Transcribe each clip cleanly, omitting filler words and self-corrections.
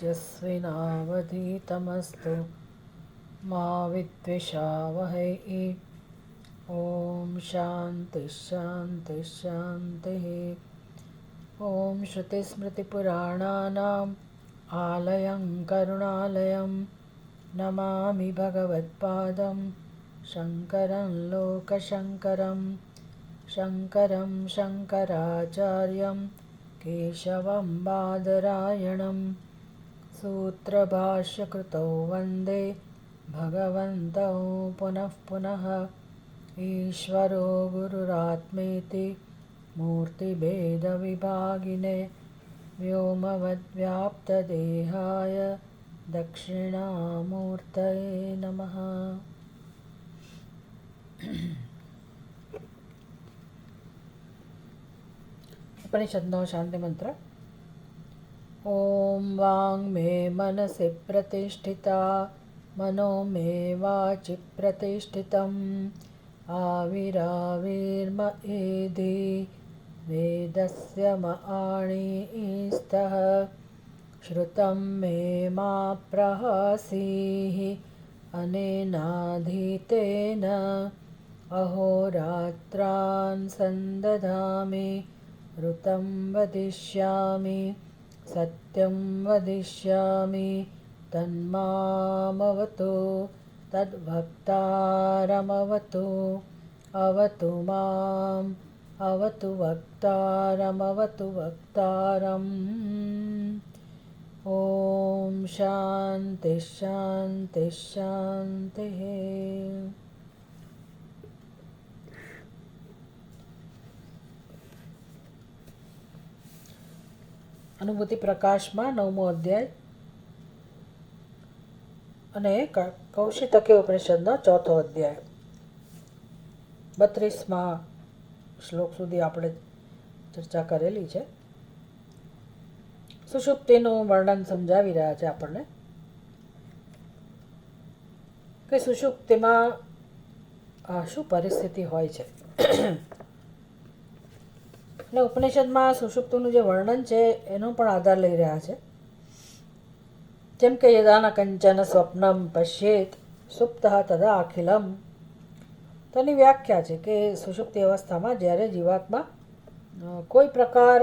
तेजस्विनावधीतमस्तु मा विद्विषावहै। ॐ शान्तिः शान्तिः शान्तिः। ॐ श्रुतिस्मृतिपुराणानाम् आलयं करुणालयं नमामि भगवत्पादं शङ्करं लोकशङ्करं। शङ्करं शङ्कराचार्यं केशवं बादरायणं सूत्रभाष्यकृतौ वन्दे भगवन्तौ पुनः पुनः। ईश्वरो गुरुरात्मेति मूर्तिभेदविभागिने व्योमवद्व्याप्तदेहाय दक्षिणामूर्तये नमः। उपनिषदनो शांति मंत्र। ओम वांग मे मनसि प्रतिष्ठिता मनो मे वाचि प्रतिष्ठितम् आविराविर्म एधि वेदस्य मणिस्तः श्रुतं मे मा प्रहसीः अनेनाधीतेन अहोरात्रान् संदधामि ऋतं वदिष्यामि सत्यं वदिष्यामि तन्मामवतु तद्भक्तारमवतु अवतु माम् अवतु वक्तारमवतु वक्तारम्। ॐ शान्तिः शान्तिः शान्तिः। અનુભૂતિ પ્રકાશમાં 9મો અધ્યાય અને કૌશિતકી ઉપનિષદનો 4થો અધ્યાય 32મા શ્લોક સુધી આપણે ચર્ચા કરેલી છે. સુષુપ્તિનું વર્ણન સમજાવી રહ્યા છે આપણને કે સુષુપ્તિમાં શું પરિસ્થિતિ હોય છે. એટલે ઉપનિષદમાં સુષુપ્તિનું જે વર્ણન છે એનો પણ આધાર લઈ રહ્યા છે. જેમ કે યદાન કંચન સ્વપ્નમ પશ્યેત સુપ્ત તદા અખિલમ, તેની વ્યાખ્યા છે કે સુષુપ્તિ અવસ્થામાં જ્યારે જીવાત્મા કોઈ પ્રકાર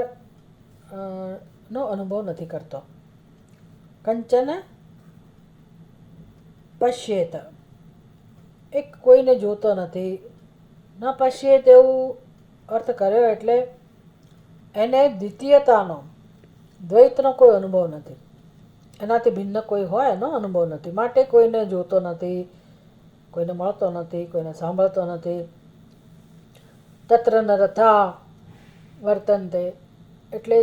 નો અનુભવ નથી કરતો. કંચન પશ્યેત, એક કોઈને જોતો નથી. ન પશ્યેત એવું અર્થ કર્યો એટલે એને દ્વિતીયતાનો, દ્વૈતનો કોઈ અનુભવ નથી. એનાથી ભિન્ન કોઈ હોય એનો અનુભવ નથી. માટે કોઈને જોતો નથી, કોઈને મળતો નથી, કોઈને સાંભળતો નથી. તત્ર ન રથા વર્તનતે, એટલે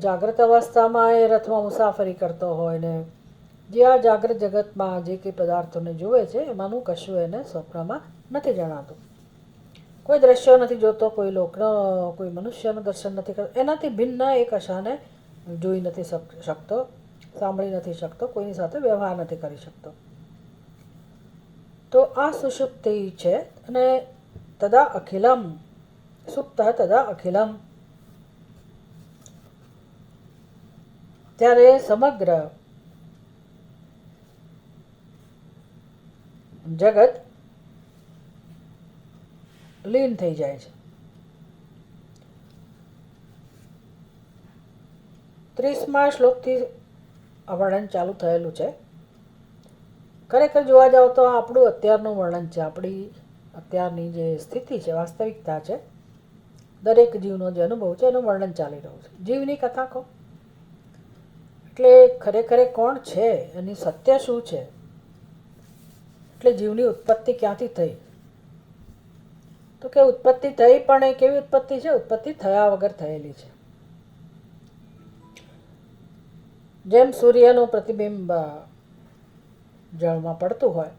જાગ્રત અવસ્થામાં એ રથમાં મુસાફરી કરતો હોય ને જે આ જાગ્રત જગતમાં જે કંઈ પદાર્થોને જુએ છે એમાંનું કશું એને સ્વપ્નમાં નથી જણાતું. કોઈ દ્રશ્યો નથી જોતો, કોઈ લોકનો, કોઈ મનુષ્યનું દર્શન નથી કરતો. એનાથી ભિન્ન એક આશાને જોઈ નથી શકતો, સાંભળી નથી શકતો, કોઈની સાથે વ્યવહાર નથી કરી શકતો. તો આ સુષુપ્તિ છે. અને તદા અખિલમ, સુપ્ત તદા અખિલમ, ત્યારે સમગ્ર જગત લીન થઈ જાય છે. 30મા શ્લોકથી વર્ણન ચાલુ થયેલું છે. ખરેખર જોવા જાવ તો આપણું અત્યારનું વર્ણન છે, આપણી અત્યારની જે સ્થિતિ છે, વાસ્તવિકતા છે, દરેક જીવનો જે અનુભવ છે એનું વર્ણન ચાલી રહ્યું છે. જીવની કથા કહો એટલે ખરેખર કોણ છે, એની સત્ય શું છે, એટલે જીવની ઉત્પત્તિ ક્યાંથી થઈ. તો કે ઉત્પત્તિ થઈ, પણ એ કેવી ઉત્પત્તિ છે? ઉત્પત્તિ થયા વગર થયેલી છે. જેમ સૂર્યનું પ્રતિબિંબ જળમાં પડતું હોય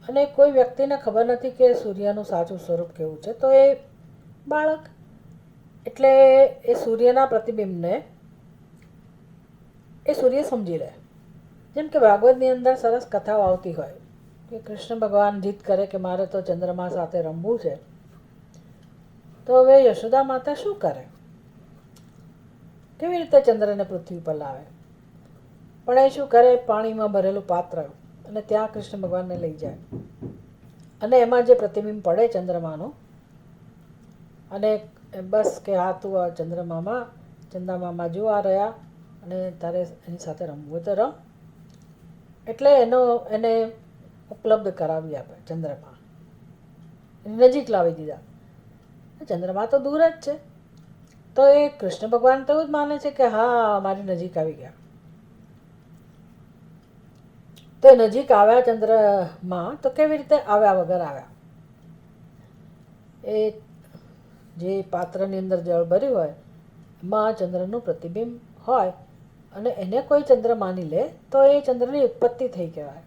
અને કોઈ વ્યક્તિને ખબર નથી કે સૂર્યનું સાચું સ્વરૂપ કેવું છે, તો એ બાળક એટલે એ સૂર્યના પ્રતિબિંબને એ સૂર્ય સમજી લે. જેમ કે ભાગવતની અંદર સરસ કથાઓ આવતી હોય કે કૃષ્ણ ભગવાન જીદ કરે કે મારે તો ચંદ્રમા સાથે રમવું છે, તો હવે યશોદા માતા શું કરે? કેવી રીતે ચંદ્રને પૃથ્વી પર લાવે? પણ એ શું કરે, પાણીમાં ભરેલું પાત્ર અને ત્યાં કૃષ્ણ ભગવાનને લઈ જાય અને એમાં જે પ્રતિબિંબ પડે ચંદ્રમાનું, અને બસ કે હા તું આ ચંદ્રમામાં જો આ રહ્યા અને તારે એની સાથે રમવું હોય તો રમ. એટલે એને ઉપલબ્ધ કરાવી આપે ચંદ્રમા, એની નજીક લાવી દીધા. ચંદ્રમા તો દૂર જ છે, તો એ કૃષ્ણ ભગવાન તો એવું જ માને છે કે હા મારી નજીક આવી ગયા. તો એ નજીક આવ્યા ચંદ્રમાં, તો કેવી રીતે આવ્યા વગર આવ્યા? એ જે પાત્રની અંદર જળ ભર્યું હોય એમાં ચંદ્રનું પ્રતિબિંબ હોય અને એને કોઈ ચંદ્ર માની લે તો એ ચંદ્રની ઉત્પત્તિ થઈ કહેવાય.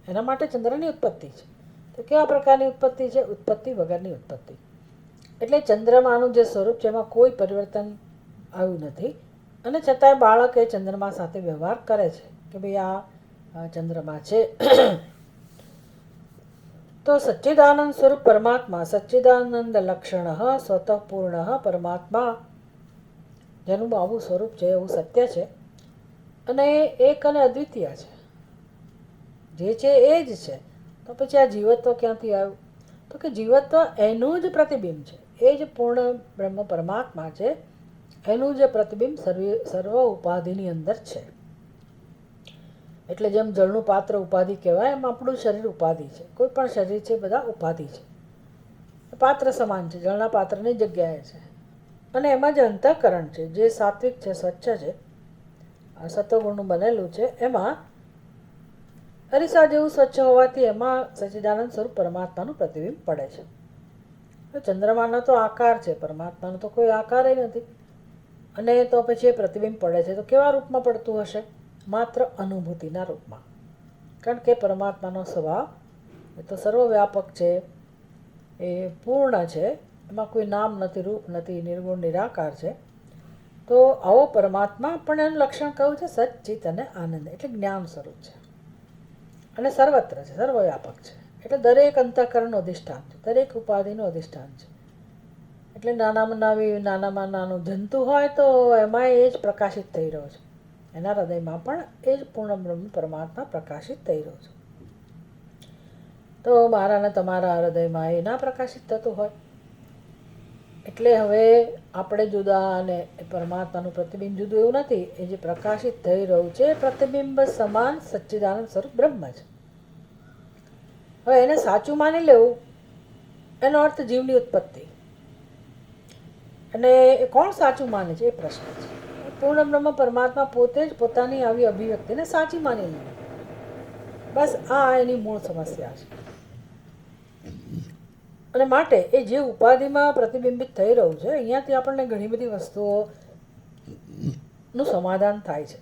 એના માટે ચંદ્રની ઉત્પત્તિ છે. તો કેવા પ્રકારની ઉત્પત્તિ છે? ઉત્પત્તિ વગરની ઉત્પત્તિ. એટલે ચંદ્રમાનું જે સ્વરૂપ છે એમાં કોઈ પરિવર્તન આવ્યું નથી, અને છતાંય બાળક એ ચંદ્રમા સાથે વ્યવહાર કરે છે કે ભાઈ આ ચંદ્રમા છે. તો સચ્ચિદાનંદ સ્વરૂપ પરમાત્મા, સચ્ચિદાનંદ લક્ષણ સ્વતઃ પૂર્ણ પરમાત્મા, જેનું આવું સ્વરૂપ છે, એવું સત્ય છે, અને એક અને અદ્વિતીય છે. જે છે એ જ છે. તો પછી આ જીવત્વ ક્યાંથી આવ્યું? તો કે જીવત્વ એનું જ પ્રતિબિંબ છે. એ જ પૂર્ણ બ્રહ્મ પરમાત્મા છે, એનું જ પ્રતિબિંબ સર્વ ઉપાધિની અંદર છે. એટલે જેમ જળનું પાત્ર ઉપાધિ કહેવાય, એમ આપણું શરીર ઉપાધિ છે. કોઈ પણ શરીર છે બધા ઉપાધિ છે. પાત્ર સમાન છે, જળના પાત્રની જગ્યાએ છે. અને એમાં જે અંતઃકરણ છે, જે સાત્વિક છે, સ્વચ્છ છે, સત્વગુણનું બનેલું છે, એમાં અરીસા જેવું સ્વચ્છ હોવાથી એમાં સચ્ચિદાનંદ સ્વરૂપ પરમાત્માનું પ્રતિબિંબ પડે છે. ચંદ્રમાનો તો આકાર છે, પરમાત્માનો તો કોઈ આકાર નથી. અને તો પછી એ પ્રતિબિંબ પડે છે તો કેવા રૂપમાં પડતું હશે? માત્ર અનુભૂતિના રૂપમાં. કારણ કે પરમાત્માનો સ્વભાવ એ તો સર્વવ્યાપક છે, એ પૂર્ણ છે, એમાં કોઈ નામ નથી, રૂપ નથી, નિર્ગુણ નિરાકાર છે. તો આવો પરમાત્મા પણ એનું લક્ષણ કહ્યું છે સચ્ચિત અને આનંદ, એટલે જ્ઞાન સ્વરૂપ છે અને સર્વત્ર છે, સર્વવ્યાપક છે. એટલે દરેક અંતઃકરણનું અધિષ્ઠાન છે, દરેક ઉપાધિનું અધિષ્ઠાન છે. એટલે નાનામાં નાનું જંતુ હોય તો એમાં એ જ પ્રકાશિત થઈ રહ્યો છે. એના હૃદયમાં પણ એ જ પૂર્ણ બ્રહ્મ પરમાત્મા પ્રકાશિત થઈ રહ્યો છે. તો મારા ને તમારા હૃદયમાં એ ના પ્રકાશિત થતું હોય? એટલે હવે આપણે જુદા અને પરમાત્માનું પ્રતિબિંબ જુદું એવું નથી. એ જે પ્રકાશિત થઈ રહ્યું છે પ્રતિબિંબ સમાન સચ્ચિદાનંદ સ્વરૂપ બ્રહ્મ છે. હવે એને સાચું માની લેવું, એનો અર્થ જીવની ઉત્પત્તિ. અને એ કોણ સાચું માને છે એ પ્રશ્ન છે. પૂર્ણ બ્રહ્મ પરમાત્મા પોતે જ પોતાની આવી અભિવ્યક્તિને સાચી માની લે. બસ આ એની મૂળ સમસ્યા છે. અને માટે એ જે ઉપાધિમાં પ્રતિબિંબિત થઈ રહ્યું છે, અહીંયાથી આપણને ઘણી બધી વસ્તુઓનું સમાધાન થાય છે.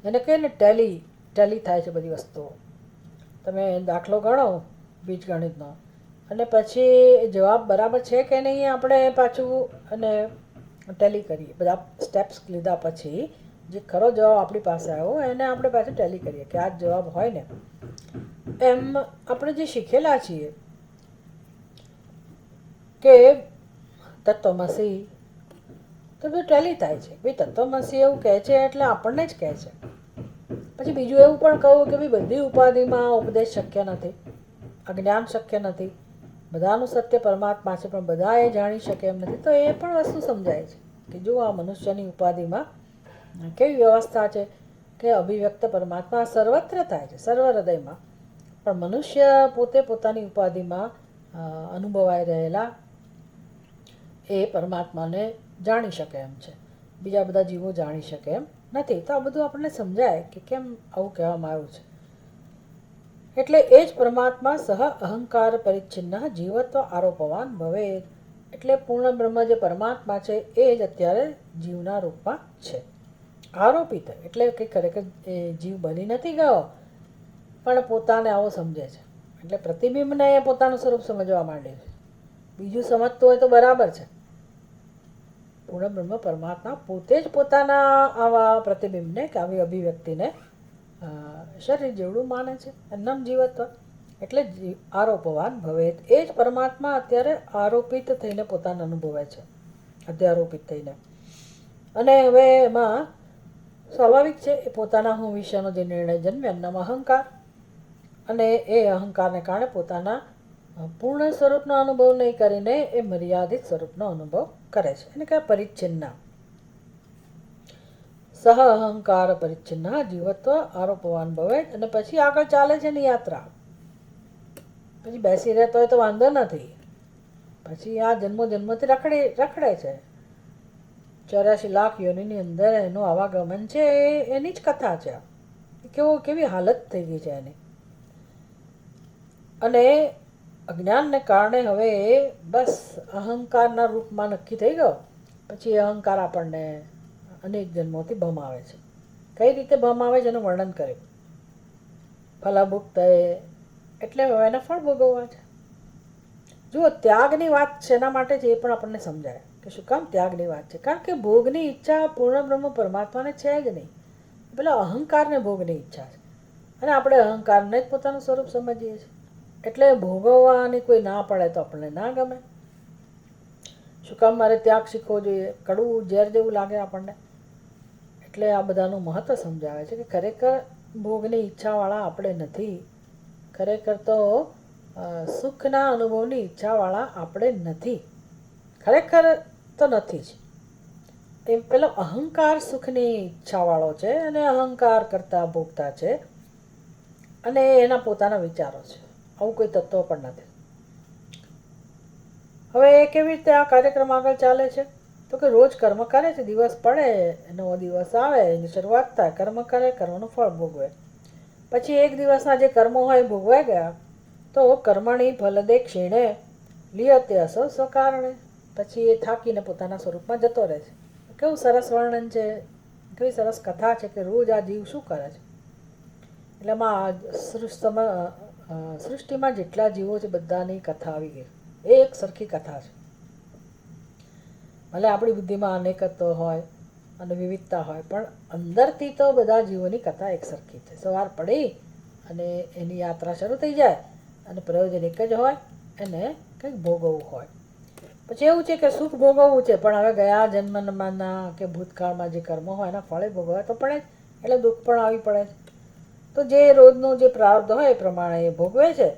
એને કહે ને ટેલી થાય છે બધી વસ્તુઓ. તમે દાખલો ગણો બીજગણિતનો, અને પછી જવાબ બરાબર છે કે નહીં આપણે પાછું અને ટેલી કરીએ. બધા સ્ટેપ્સ લીધા પછી જે ખરો જવાબ આપણી પાસે આવ્યો એને આપણે પાછું ટેલી કરીએ કે આ જ જવાબ હોય ને. એમ આપણે જે શીખેલા છીએ કે તત્વમસી, તો બધું ટેલી થાય છે. ભાઈ તત્વમસી એવું કહે છે એટલે આપણને જ કહે છે. પછી બીજું એવું પણ કહું કે ભાઈ બધી ઉપાધિમાં ઉપદેશ શક્ય નથી, અજ્ઞાન શક્ય નથી. બધાનું સત્ય પરમાત્મા છે પણ બધા એ જાણી શકે એમ નથી. તો એ પણ વસ્તુ સમજાય છે કે જો આ મનુષ્યની ઉપાધિમાં કેવી વ્યવસ્થા છે કે અભિવ્યક્ત પરમાત્મા સર્વત્ર થાય છે, સર્વ હૃદયમાં. પણ મનુષ્ય પોતે પોતાની ઉપાધિમાં અનુભવાઈ રહેલા એ પરમાત્માને જાણી શકે એમ છે, બીજા બધા જીવો જાણી શકે એમ નથી. તો આ બધું આપણને સમજાય કે કેમ આવું કહેવામાં આવ્યું છે. એટલે એ જ પરમાત્મા સહ અહંકાર પરિચ્છિન્ન જીવત્વ આરોપવાન ભવે. એટલે પૂર્ણ બ્રહ્મ જે પરમાત્મા છે એ જ અત્યારે જીવના રૂપમાં છે, આરોપિત. એટલે કે ખરેખર એ જીવ બની નથી ગયો, પણ પોતાને આવો સમજે છે. એટલે પ્રતિબિંબને એ પોતાનું સ્વરૂપ સમજવા માંડે છે. બીજું સમજતું હોય તો બરાબર છે. પૂર્ણ બ્રહ્મ પરમાત્મા પોતે જ પોતાના આવા પ્રતિબિંબને કે આવી અભિવ્યક્તિને શરીર જેવડું માને છે, એમનામ જીવત્વ. એટલે આરોપવાન ભવે. એ જ પરમાત્મા અત્યારે આરોપિત થઈને પોતાને અનુભવે છે, અધ્યારોપિત થઈને. અને હવે એમાં સ્વાભાવિક છે. એ પોતાના હું વિશેનો જે નિર્ણય જન્મે એમનામાં અહંકાર, અને એ અહંકારને કારણે પોતાના પૂર્ણ સ્વરૂપનો અનુભવ નહીં કરીને એ મર્યાદિત સ્વરૂપનો અનુભવ કરે છે. એને કહેવાય પરિચ્છિન્ન. સહ અહંકાર પરિચ્છિન્ન જીવત્વ આરોપવાન ભવે. અને પછી આગળ ચાલે છે એની યાત્રા. પછી બેસી રહેતો હોય તો વાંધો નથી, પછી આ જન્મોથી રખડે છે. 84 લાખ યોનિની અંદર એનું આવાગમન છે, એની જ કથા છે. કેવી હાલત થઈ ગઈ છે એની. અને અજ્ઞાનને કારણે હવે બસ અહંકારના રૂપમાં નક્કી થઈ ગયો. પછી એ અહંકાર આપણને અનેક જન્મોથી ભમાવે છે. કઈ રીતે ભમાવે છે એનું વર્ણન કર્યું. ફલાભુક્ત એટલે હવે એના ફળ ભોગવવા છે. જુઓ, ત્યાગની વાત શેના માટે છે એ પણ આપણને સમજાય કે શું કામ ત્યાગની વાત છે. કારણ કે ભોગની ઈચ્છા પૂર્ણ બ્રહ્મ પરમાત્માને છે જ નહીં. પેલા અહંકારને ભોગની ઈચ્છા છે, અને આપણે અહંકારને જ પોતાનું સ્વરૂપ સમજીએ છીએ. એટલે ભોગવવાની કોઈ ના પડે તો આપણને ના ગમે. શું કામ મારે ત્યાગ શીખવો જોઈએ? કડવું ઝેર જેવું લાગે આપણને. એટલે આ બધાનું મહત્ત્વ સમજાવે છે કે ખરેખર ભોગની ઈચ્છાવાળા આપણે નથી. ખરેખર તો સુખના અનુભવની ઈચ્છાવાળા આપણે નથી. ખરેખર તો નથી જ. એ પેલો અહંકાર સુખની ઈચ્છાવાળો છે, અને અહંકાર કરતા ભોગતા છે, અને એના પોતાના વિચારો છે. આવું કોઈ તત્વ પણ નથી. હવે કેવી રીતે આ કાર્યક્રમ આગળ ચાલે છે? તો કે રોજ કર્મ કરે છે. દિવસ પડે, નવો દિવસ આવે, એની શરૂઆત થાય. કર્મ કરે, કર્મનું ફળ ભોગવે. પછી એક દિવસના જે કર્મો હોય ભોગવાઈ ગયા, તો કર્મણી ફલદે ક્ષીણે લિયતે અસો સ્વકારણે. પછી એ થાકીને પોતાના સ્વરૂપમાં જતો રહે છે. કેવું સરસ વર્ણન છે, કેવી સરસ કથા છે કે રોજ આ જીવ શું કરે છે. એટલે એમાં સૃષ્ટિમાં જેટલા જીવો છે બધાની કથા આવી ગઈ. એ એક સરખી કથા છે. ભલે આપણી બુદ્ધિમાં અનેકત્વ હોય અને વિવિધતા હોય, પણ અંદરથી તો બધા જીવોની કથા એક સરખી છે. સવાર પડી અને એની યાત્રા શરૂ થઈ જાય, અને પ્રયોજન એક જ હોય, એને કંઈક ભોગવવું હોય. પછી એવું છે કે સુખ ભોગવવું છે, પણ હવે ગયા જન્મમાંના કે ભૂતકાળમાં જે કર્મો હોય એના ફળે ભોગવવા તો પડે જ. એટલે દુઃખ પણ આવી પડે છે. તો જે રોજનું જે પ્રારબ્ધ હોય એ પ્રમાણે એ ભોગવે છે.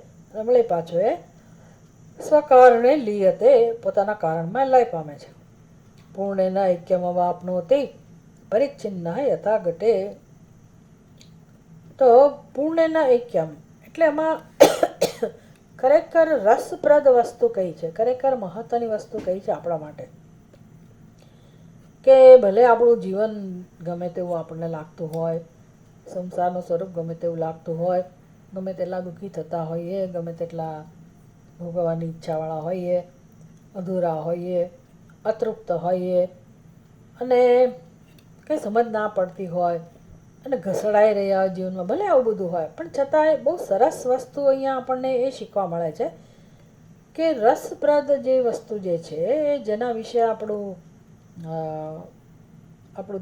વળી પાછો એ સ્વકારણે લીયતે, પોતાના કારણમાં લય પામે છે. પૂર્ણેન ઐક્યમ આપનોતિ પરિચ્છિન્ન યથા ઘટે. તો પૂર્ણેન ઐક્યમ એટલે એમાં ખરેખર રસપ્રદ વસ્તુ કઈ છે, ખરેખર મહત્વની વસ્તુ કઈ છે આપણા માટે. કે ભલે આપણું જીવન ગમે તેવું આપણને લાગતું હોય, સંસારનું સ્વરૂપ ગમે તેવું લાગતું હોય, ગમે તેટલા દુઃખી થતા હોઈએ, ગમે તેટલા ભોગવવાની ઈચ્છાવાળા હોઈએ, અધૂરા હોઈએ, અતૃપ્ત હોઈએ, અને કંઈ સમજ ના પડતી હોય, અને ઘસડાઈ રહ્યા જીવનમાં, ભલે આવું બધું હોય, પણ છતાંય બહુ સરસ વસ્તુ અહીંયા આપણને એ શીખવા મળે છે કે રસપ્રદ જે વસ્તુ જે છે, જેના વિશે આપણું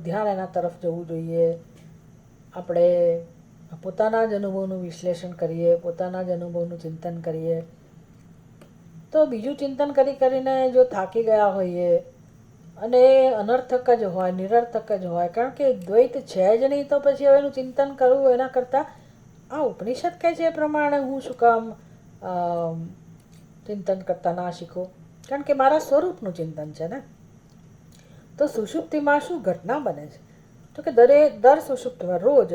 ધ્યાન એના તરફ જવું જોઈએ. આપણે પોતાના જ અનુભવનું વિશ્લેષણ કરીએ, પોતાના જ અનુભવનું ચિંતન કરીએ. તો બીજું ચિંતન કરીને જો થાકી ગયા હોઈએ, અને અનર્થક જ હોય, નિરર્થક જ હોય, કારણ કે દ્વૈત છે જ નહીં, તો પછી હવે એનું ચિંતન કરવું એના કરતાં આ ઉપનિષદ કહે છે એ પ્રમાણે હું શું કામ ચિંતન કરતા ના શીખું? કારણ કે મારા સ્વરૂપનું ચિંતન છે ને. તો સુષુપ્તિમાં શું ઘટના બને છે? તો કે દર સુષુપ્તિમાં રોજ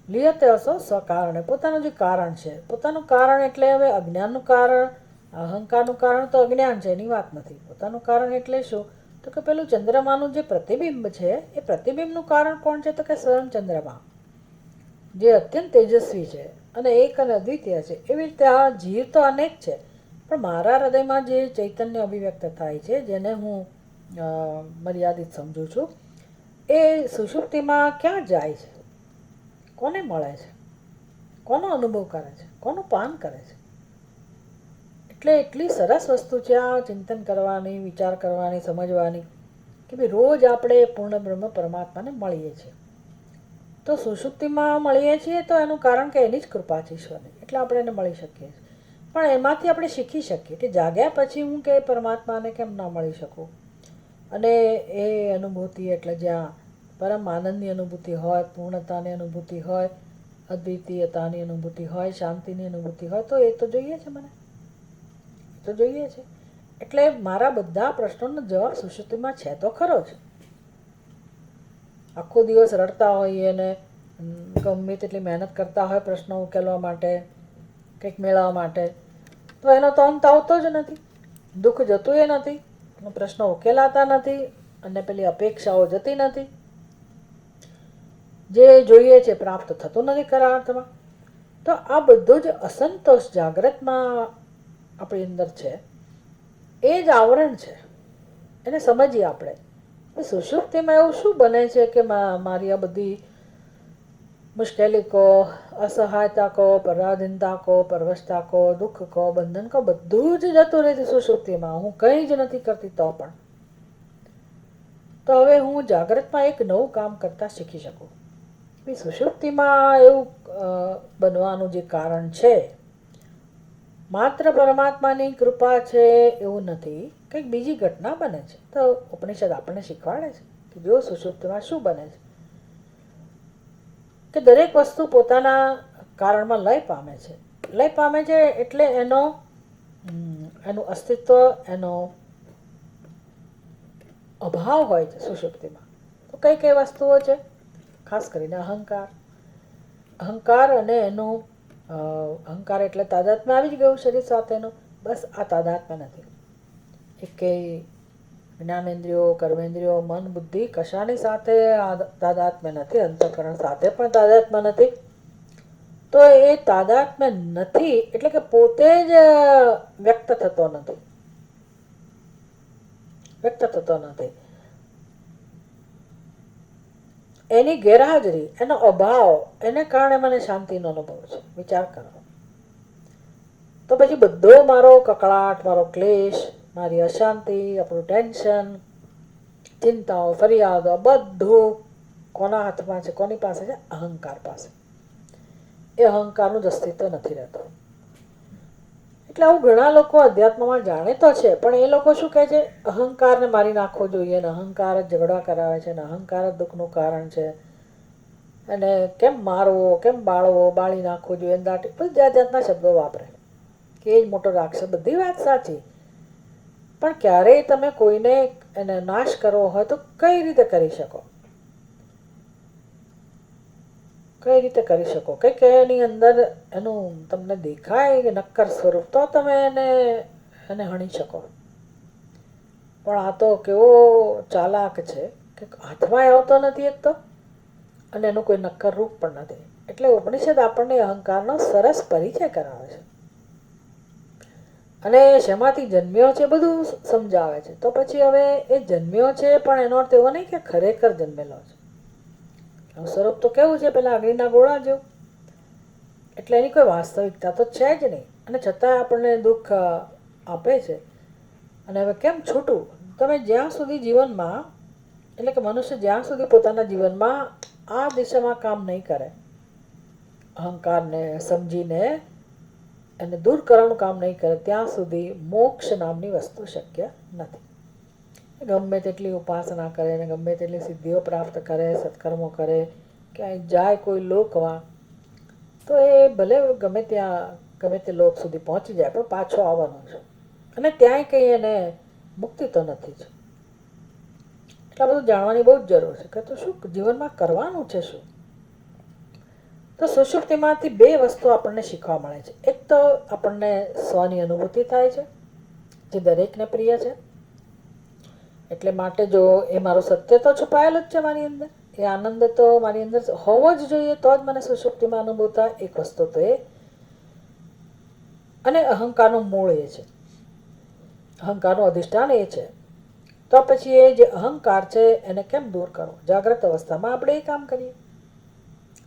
લિયતે અસો સ્વકારણે, પોતાનું જે કારણ છે, પોતાનું કારણ એટલે હવે અજ્ઞાનનું કારણ, અહંકારનું કારણ તો અજ્ઞાન છે, એની વાત નથી. પોતાનું કારણ એટલે શું? તો કે પેલું ચંદ્રમાનું જે પ્રતિબિંબ છે, એ પ્રતિબિંબનું કારણ કોણ છે? તો કે સ્વયં ચંદ્રમા, જે અત્યંત તેજસ્વી છે અને એક અને અદ્વિતીય છે. એવી રીતે આ જીવ તો અનેક છે, પણ મારા હૃદયમાં જે ચૈતન્ય અભિવ્યક્ત થાય છે, જેને હું મર્યાદિત સમજું છું, એ સુષુપ્તિમાં ક્યાં જાય છે? કોને મળે છે? કોનો અનુભવ કરે છે? કોનું પાન કરે છે? એટલે એટલી સરસ વસ્તુ છે આ ચિંતન કરવાની, વિચાર કરવાની, સમજવાની, કે ભાઈ રોજ આપણે પૂર્ણ બ્રહ્મ પરમાત્માને મળીએ છીએ. તો સુષુપ્તિમાં મળીએ છીએ તો એનું કારણ કે એની જ કૃપા છે ઈશ્વરની, એટલે આપણે એને મળી શકીએ છીએ. પણ એમાંથી આપણે શીખી શકીએ કે જાગ્યા પછી હું કે પરમાત્માને કેમ ના મળી શકું. અને એ અનુભૂતિ એટલે જ્યાં પરમ આનંદની અનુભૂતિ હોય, પૂર્ણતાની અનુભૂતિ હોય, અદ્વિતીયતાની અનુભૂતિ હોય, શાંતિની અનુભૂતિ હોય, તો એ તો જોઈએ છે મને, એ તો જોઈએ છે. એટલે મારા બધા પ્રશ્નોનો જવાબ સુષુપ્તિમાં છે તો ખરો જ. આખો દિવસ રડતા હોઈએ ને ગમે તેટલી મહેનત કરતા હોય પ્રશ્નો ઉકેલવા માટે, કંઈક મેળવવા માટે, તો એનો તો અંત આવતો જ નથી. દુઃખ જતું એ નથી, પ્રશ્નો ઉકેલાતા નથી, અને પેલી અપેક્ષાઓ જતી નથી. જે જોઈએ છે પ્રાપ્ત થતું નથી ખરા અર્થમાં. તો આ બધો જ અસંતોષ જાગ્રતમાં આપણી અંદર છે, એ જ આવરણ છે. એને સમજીએ આપણે. સુષુપ્તિમાં એવું શું બને છે કે મારી આ બધી મુશ્કેલી કહો, અસહાયતા કહો, પરાધીનતા કહો, પરવશતા કહો, દુઃખ કહો, બંધન કહો, બધું જ જતું રહે છે સુષુપ્તિમાં. હું કંઈ જ નથી કરતી તો પણ. તો હવે હું જાગ્રતમાં એક નવું કામ કરતા શીખી શકું. સુષુપ્તિમાં એવું બનવાનું જે કારણ છે, માત્ર પરમાત્માની કૃપા છે એવું નથી, કંઈક બીજી ઘટના બને છે. તો ઉપનિષદ આપણને શીખવાડે છે કે જો સુષુપ્તિમાં શું બને છે, કે દરેક વસ્તુ પોતાના કારણમાં લય પામે છે. લય પામે છે એટલે એનું અસ્તિત્વ, એનો અભાવ હોય છે સુષુપ્તિમાં. તો કઈ કઈ વસ્તુઓ છે? ખાસ કરીને અહંકાર. અહંકાર અને એનું અહંકાર એટલે તાદાત્મ્ય આવી જ ગયું શરીર સાથેનું. બસ આ તાદાત્મ્ય નથી. એકેય જ્ઞાનેન્દ્રિયો, કર્મેન્દ્રિયો, મન, બુદ્ધિ કશાની સાથે તાદાત્મ્ય નથી. અંતઃકરણ સાથે પણ તાદાત્મ્ય નથી. તો એ તાદાત્મ્ય નથી એટલે કે પોતે જ વ્યક્ત થતો નથી. વ્યક્ત થતો નથી. એની ગેરહાજરી, એનો અભાવ, એને કારણે મને શાંતિનો અનુભવ છે. વિચાર કરો. તો પછી બધો મારો કકળાટ, મારો ક્લેશ, મારી અશાંતિ, આપણું ટેન્શન, ચિંતાઓ, ફરિયાદો, બધું કોના હાથમાં છે? કોની પાસે છે? અહંકાર પાસે. એ અહંકારનું જ અસ્તિત્વ નથી રહેતું. એટલે આવું ઘણા લોકો અધ્યાત્મમાં જાણે તો છે, પણ એ લોકો શું કહે છે? અહંકારને મારી નાખવો જોઈએ, ને અહંકાર જ ઝઘડા કરાવે છે, ને અહંકાર જ દુઃખનું કારણ છે, અને કેમ મારવો, કેમ બાળવો, બાળી નાખવો જોઈએ, દાટી, બધું જાત જાતના શબ્દો વાપરે કે એ જ મોટો રાક્ષસ. બધી વાત સાચી, પણ ક્યારેય તમે કોઈને એને નાશ કરવો હોય તો કઈ રીતે કરી શકો? કઈ રીતે કરી શકો? કંઈક એની અંદર એનું તમને દેખાય નક્કર સ્વરૂપ, તો તમે એને હણી શકો. પણ આ તો કેવો ચાલાક છે કે હાથમાં આવતો નથી એક તો, અને એનું કોઈ નક્કર રૂપ પણ નથી. એટલે ઉપનિષદ આપણને અહંકારનો સરસ પરિચય કરાવે છે, અને શેમાંથી જન્મ્યો છે બધું સમજાવે છે. તો પછી હવે એ જન્મ્યો છે, પણ એનો અર્થ એવો નહીં કે ખરેખર જન્મેલો છે. સ્વરૂપ તો કેવું છે? પેલા અગ્નિના ગોળા જેવું. એટલે એની કોઈ વાસ્તવિકતા તો છે જ નહીં, અને છતાં આપણને દુઃખ આપે છે. અને હવે કેમ છૂટવું? તમે જ્યાં સુધી જીવનમાં, એટલે કે મનુષ્ય જ્યાં સુધી પોતાના જીવનમાં આ દિશામાં કામ નહીં કરે, અહંકારને સમજીને એને દૂર કરવાનું કામ નહીં કરે, ત્યાં સુધી મોક્ષ નામની વસ્તુ શક્ય નથી. ગમે તેટલી ઉપાસના કરે, ને ગમે તેટલી સિદ્ધિઓ પ્રાપ્ત કરે, સત્કર્મો કરે, ક્યાંય જાય કોઈ લોકમાં, તો એ ભલે ગમે તે લોક સુધી પહોંચી જાય, પણ પાછો આવવાનો છે. અને ત્યાંય કંઈ એને મુક્તિ તો નથી જ. એટલે બધું જાણવાની બહુ જ જરૂર છે કે તો શું જીવનમાં કરવાનું છે શું? તો સુષુપ્તિમાંથી બે વસ્તુ આપણને શીખવા મળે છે. એક તો આપણને સ્વની અનુભૂતિ થાય છે, જે દરેકને પ્રિય છે. એટલે માટે જો એ મારું સત્ય તો છુપાયેલું જ છે મારી અંદર, એ આનંદ તો મારી અંદર હોવો જ જોઈએ, તો જ મને સુષુપ્તિમાં અનુભવ થાય. એક વસ્તુ તો એ. અને અહંકારનું મૂળ એ છે, અહંકારનું અધિષ્ઠાન એ છે. તો પછી એ જે અહંકાર છે એને કેમ દૂર કરવો? જાગ્રત અવસ્થામાં આપણે એ કામ કરીએ.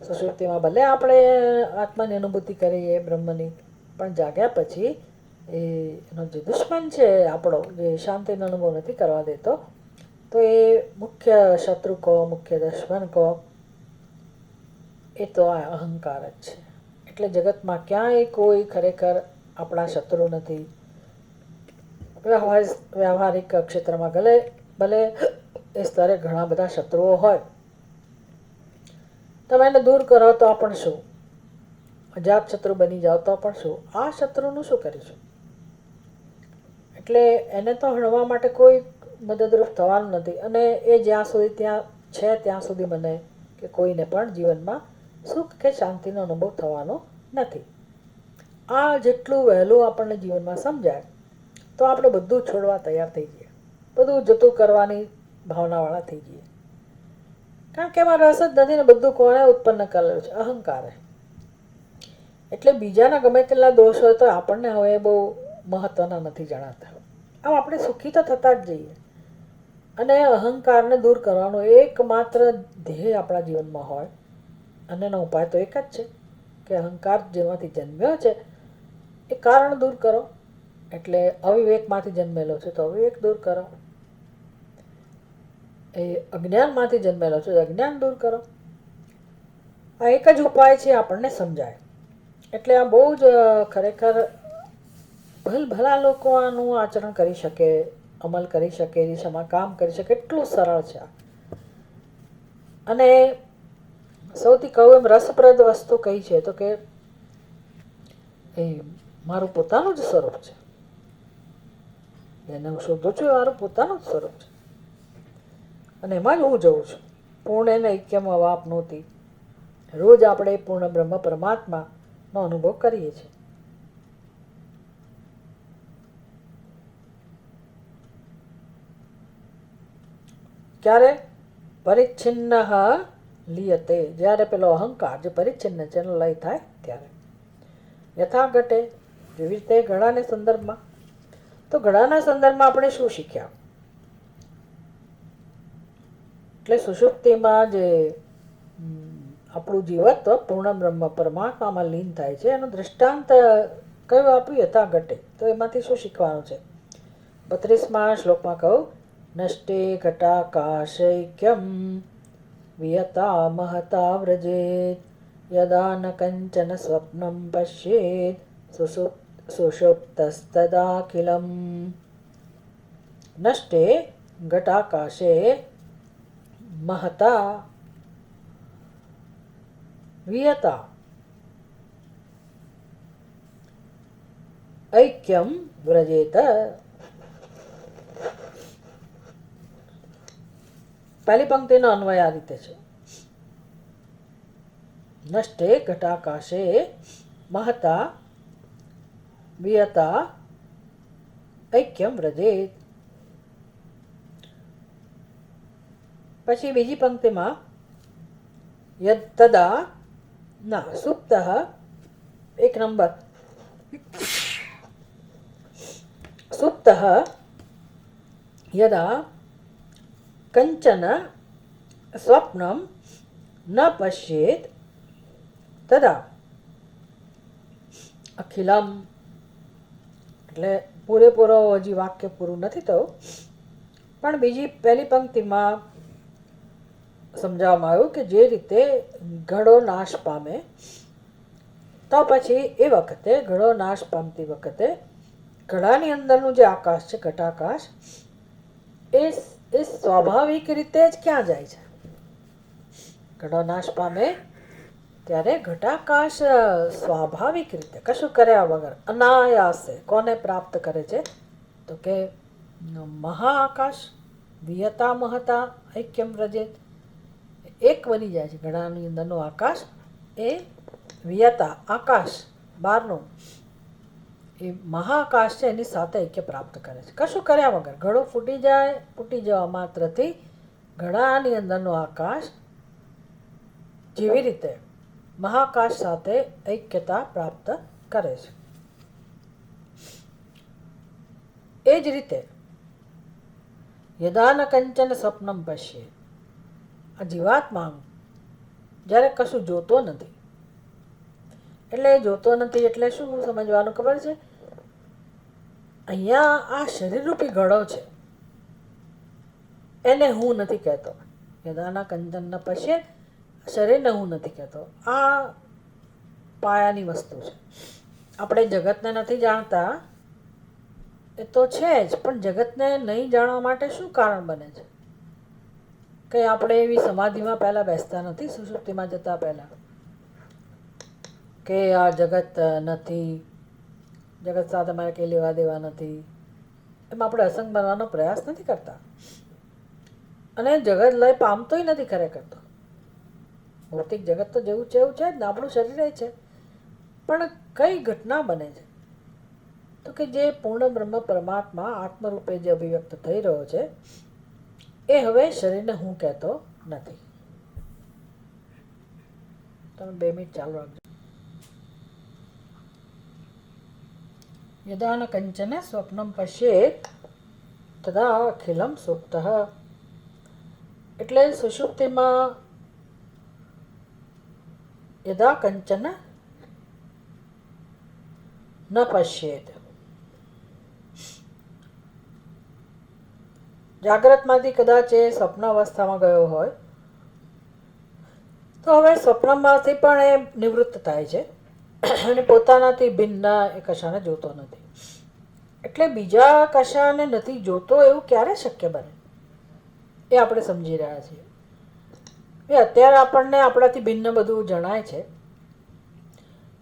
સુષુપ્તિમાં ભલે આપણે આત્માની અનુભૂતિ કરીએ, બ્રહ્મની, પણ જાગ્યા પછી એનો જે દુશ્મન છે આપણો, જે શાંતિનો અનુભવ નથી કરવા દેતો, તો એ મુખ્ય શત્રુ કહો, મુખ્ય દુશ્મન કહો, એ તો આ અહંકાર જ છે. એટલે જગતમાં ક્યાંય કોઈ ખરેખર આપણા શત્રુ નથી. વ્યવહારિક ક્ષેત્રમાં ભલે એ સ્તરે ઘણા બધા શત્રુઓ હોય, તમે એને દૂર કરો તો પણ શું, અજાત શત્રુ બની જાઓ તો પણ શું, આ શત્રુનું શું કરીશું? એટલે એને તો હણવા માટે કોઈ મદદરૂપ થવાનું નથી. અને એ જ્યાં સુધી ત્યાં છે ત્યાં સુધી મને કે કોઈને પણ જીવનમાં સુખ કે શાંતિનો અનુભવ થવાનો નથી. આ જેટલું વહેલું આપણને જીવનમાં સમજાય તો આપણે બધું છોડવા તૈયાર થઈ જઈએ, બધું જતું કરવાની ભાવનાવાળા થઈ જઈએ. કારણ કે એમાં રસ જ નથી ને. બધું કોણે ઉત્પન્ન કરેલું છે? અહંકારે. એટલે બીજાના ગમે તેટલા દોષ હોય તો આપણને હવે બહુ મહત્ત્વના નથી જણાતા. આમ આપણે સુખી તો થતા જ જઈએ. અને અહંકારને દૂર કરવાનો એકમાત્ર ધ્યેય આપણા જીવનમાં હોય અને એનો ઉપાય તો એક જ છે કે અહંકાર જેમાંથી જન્મ્યો છે એ કારણ દૂર કરો. એટલે અવિવેકમાંથી જન્મેલો છે તો અવિવેક દૂર કરો, એ અજ્ઞાનમાંથી જન્મેલો છે તો અજ્ઞાન દૂર કરો. આ એક જ ઉપાય છે, આપણને સમજાય. એટલે આ બહુ જ ખરેખર ભલા લોકો આનું આચરણ કરી શકે, અમલ કરી શકે, એ દિશામાં કામ કરી શકે, એટલું સરળ છે આ. અને સૌથી કહું એમ રસપ્રદ વસ્તુ કઈ છે તો કે એ મારું પોતાનું જ સ્વરૂપ છે. એને હું શોધું છું એ મારું પોતાનું જ સ્વરૂપ છે અને એમાં જ હું જઉં છું. પૂર્ણ એને ઐક્યમાં વાપ નહોતી. રોજ આપણે પૂર્ણ બ્રહ્મ પરમાત્માનો અનુભવ કરીએ છીએ. ક્યારે? પરિચ્છિન્ન લીયતે, જ્યારે પેલો અહંકાર જે પરિચ્છિન્ન છે એનો લય થાય ત્યારે. યથા ઘટે, જેવી રીતે ઘડાના સંદર્ભમાં. તો ઘડાના સંદર્ભમાં આપણે શું શીખ્યા? એટલે સુષુપ્તિમાં જે આપણું જીવત્વ પૂર્ણ બ્રહ્મ પરમાત્મામાં લીન થાય છે એનું દૃષ્ટાંત કયું આપ્યું? યથા ઘટે. તો એમાંથી શું શીખવાનું છે? 32મા શ્લોકમાં કહું, નષ્ટે ઘટાકાશૈક્યમ વિયતા મહતા વ્રજેત યદા ન કંચન સ્વપ્નમ પશ્યેત સુષુપ્તસ્તદાખિલમ. નષ્ટે ઘટાકાશે મહતા વિયતા ઐક્યમ વ્રજેત. પહેલી પંક્તિનો અન્વય આ રીતે છે, નષ્ટે ઘટાકાશે મહતા વિયતા ઐક્યમ વ્રજેત. પછી બીજી પંક્તિમાં યદ તદા ના સુપ્ત, એક નંબર, સુપ્ત યદા કંચન સ્વપ્નમ ન પશ્યેત તદા અખિલમ. એટલે પૂરેપૂરો હજી વાક્ય પૂરું નથી થયું, પણ બીજી પહેલી પંક્તિમાં સમજાવવામાં આવ્યું કે જે રીતે ઘડો નાશ પામે તો પછી એ વખતે ઘડો નાશ પામતી વખતે ઘડાની અંદરનું જે આકાશ છે, ઘટાકાશ, એ સ્વાભાવિક રીતે જ ક્યાં જાય છે? ઘડો નાશ પામે ત્યારે ઘટાકાશ સ્વાભાવિક રીતે કશું કર્યા વગર અનાયાસે કોને પ્રાપ્ત કરે છે? તો કે મહાઆકાશ, વિયતા મહતા ઐક્યમ વ્રજેત. એક બની જાય છે. ઘડાની અંદરનો આકાશ એ વિયતા આકાશ બહારનું એ મહાઆકાશ છે એની સાથે ઐક્ય પ્રાપ્ત કરે છે કશું કર્યા વગર. ઘડો ફૂટી જાય, ફૂટી જવા માત્રથી ઘડાની અંદરનો આકાશ જેવી રીતે મહાકાશ સાથે ઐક્યતા પ્રાપ્ત કરે છે, એ જ રીતે યદા ન કંચન સ્વપ્નમ પશ્યે, આ જીવાત્મા જ્યારે કશું જોતો નથી. એટલે જોતો નથી એટલે શું સમજવાનું ખબર છે? અહીંયા આ શરીરરૂપી ઘડો છે એને હું નથી કહેતો. યદાના કંચન ન પશ્યે, શરીરને હું નથી કહેતો. આ પાયાની વસ્તુ છે. આપણે જગતને નથી જાણતા એ તો છે જ, પણ જગતને નહીં જાણવા માટે શું કારણ બને છે? કંઈ આપણે એવી સમાધિમાં પહેલાં બેસતા નથી સુષુપ્તિમાં જતાં પહેલાં, કે આ જગત નથી, જગત સાથે મારે કંઈ લેવા દેવા નથી, એમ આપણે અસંગ બનવાનો પ્રયાસ નથી કરતા. અને જગત લય પામતોય નથી ખરેખર તો. ભૌતિક જગત તો જેવું છે એવું છે જ ને, આપણું શરીર છે. પણ કઈ ઘટના બને છે તો કે જે પૂર્ણ બ્રહ્મ પરમાત્મા આત્મરૂપે જે અભિવ્યક્ત થઈ રહ્યો છે એ હવે શરીરને હું કહેતો નથી. તમે 2 મિનિટ ચાલુ રાખજો. યદા ન કંચન સ્વપ્નમ પશ્યેત તદા અખિલમ સુપ્તઃ. એટલે સુષુપ્તિમાં યદા કંચન ન પશ્યેત, જાગ્રતમાંથી કદાચ એ સ્વપ્ન અવસ્થામાં ગયો હોય તો હવે સ્વપ્નમાંથી પણ એ નિવૃત્ત થાય છે અને પોતાનાથી ભિન્ન એ કશાને જોતો નથી. એટલે બીજા કશાને નથી જોતો એવું ક્યારે શક્ય બને એ આપણે સમજી રહ્યા છીએ. એ અત્યારે આપણને આપણાથી ભિન્ન બધું જણાય છે,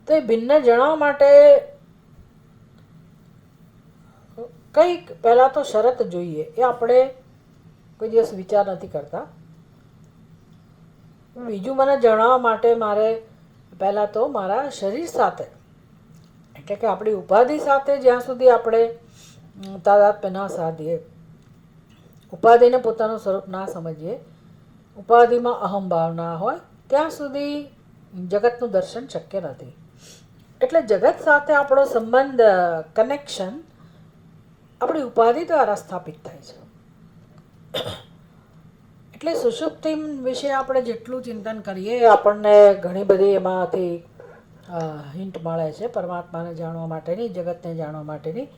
તો એ ભિન્ન જણાવવા માટે કંઈક પહેલાં તો શરત જોઈએ. એ આપણે કોઈ દિવસ વિચાર નથી કરતા. બીજું મને જણાવવા માટે મારે પહેલાં તો મારા શરીર સાથે, એટલે કે આપણી ઉપાધિ સાથે જ્યાં સુધી આપણે તાદાત્મ્ય ના સાધીએ, ઉપાધિને પોતાનું સ્વરૂપ ના સમજીએ, ઉપાધિમાં અહંભાવ ના હોય ત્યાં સુધી જગતનું દર્શન શક્ય નથી. એટલે જગત સાથે આપણો સંબંધ, કનેક્શન આપણી ઉપાધિ દ્વારા સ્થાપિત થાય છે. એટલે સુષુપ્તિ વિશે આપણે જેટલું ચિંતન કરીએ આપણને ઘણી બધી એમાંથી હિન્ટ મળે છે પરમાત્માને જાણવા માટેની, જગતને જાણવા માટેની.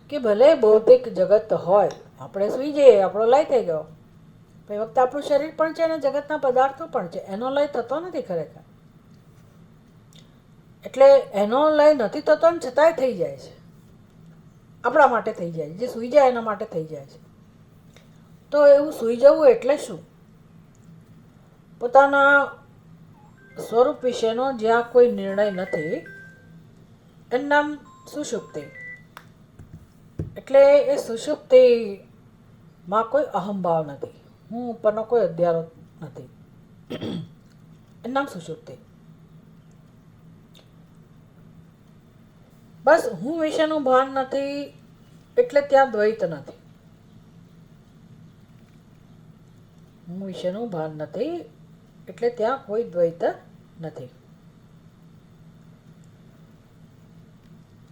કે ભલે ભૌતિક જગત હોય, આપણે સૂઈ જઈએ, આપણો લય થઈ ગયો, એ વખતે આપણું શરીર પણ છે અને જગતના પદાર્થો પણ છે, એનો લય થતો નથી ખરેખર. એટલે એનો લય નથી થતો ને છતાંય થઈ જાય છે, આપણા માટે થઈ જાય છે. જે સૂઈ જાય એના માટે થઈ જાય છે. તો એવું સૂઈ જવું એટલે શું? પોતાના સ્વરૂપ વિશેનો જ્યાં કોઈ નિર્ણય નથી એનું નામ સુષુપ્તિ. એટલે એ સુષુપ્તિમાં કોઈ અહંભાવ નથી, હું ઉપરનો કોઈ અધ્યારો નથી, એનું નામ સુષુપ્તિ. બસ હું વિશેનું ભાન નથી એટલે ત્યાં દ્વૈત નથી. હું વિશેનું ભાન નથી એટલે ત્યાં કોઈ દ્વૈત નથી.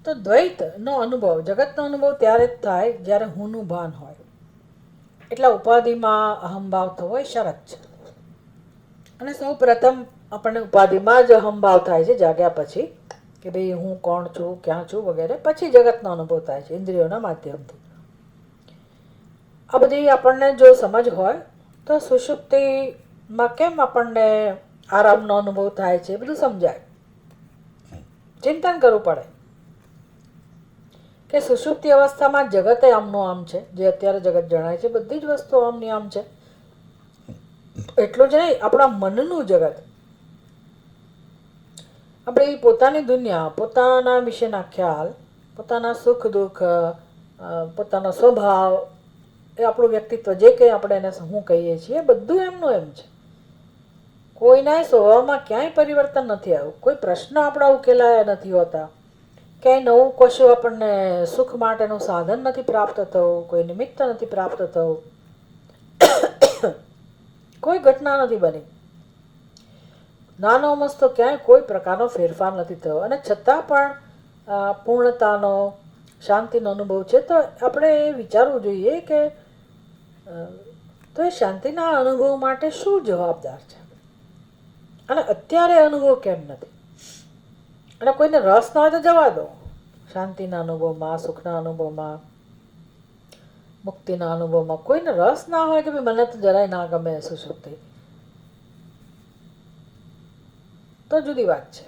તો દ્વૈતનો અનુભવ, જગતનો અનુભવ ત્યારે જ થાય જ્યારે હુંનું ભાન હોય. એટલે ઉપાધિમાં અહંભાવ થવો એ શરત છે. અને સૌ પ્રથમ આપણને ઉપાધિમાં જ અહંભાવ થાય છે જાગ્યા પછી, કે ભાઈ હું કોણ છું, ક્યાં છું વગેરે. પછી જગતનો અનુભવ થાય છે ઇન્દ્રિયોના માધ્યમથી. આ બધી આપણને જો સમજ હોય તો સુષુપ્તિમાં કેમ આપણને આરામનો અનુભવ થાય છે એ બધું સમજાય. ચિંતન કરવું પડે કે સુષુપ્તિ અવસ્થામાં જગતે આમનું આમ છે, જે અત્યારે જગત જણાય છે બધી જ વસ્તુઓ આમની આમ છે. એટલું જ નહીં, આપણા મનનું જગત, આપણી પોતાની દુનિયા, પોતાના વિશેના ખ્યાલ, પોતાના સુખ દુઃખ, પોતાનો સ્વભાવ, એ આપણું વ્યક્તિત્વ, જે કંઈ આપણે એને હું કહીએ છીએ, બધું એમનું એમ છે. કોઈના સ્વભાવમાં ક્યાંય પરિવર્તન નથી આવ્યું. કોઈ પ્રશ્ન આપણા ઉકેલાયા નથી હોતા, ક્યાંય નવું કશું આપણને સુખ માટેનું સાધન નથી પ્રાપ્ત થયું, કોઈ નિમિત્ત નથી પ્રાપ્ત થયું, કોઈ ઘટના નથી બની, નાનો મસ્તો ક્યાંય કોઈ પ્રકારનો ફેરફાર નથી થયો. અને છતાં પણ પૂર્ણતાનો, શાંતિનો અનુભવ છે. તો આપણે એ વિચારવું જોઈએ કે તો એ શાંતિના અનુભવ માટે શું જવાબદાર છે, અને અત્યારે અનુભવ કેમ નથી? અને કોઈને રસ ના હોય તો જવા દો. શાંતિના અનુભવમાં, સુખના અનુભવમાં, મુક્તિના અનુભવમાં કોઈને રસ ના હોય કે ભાઈ મને તો જરાય ના ગમે સુષુપ્તિ, તો જુદી વાત છે.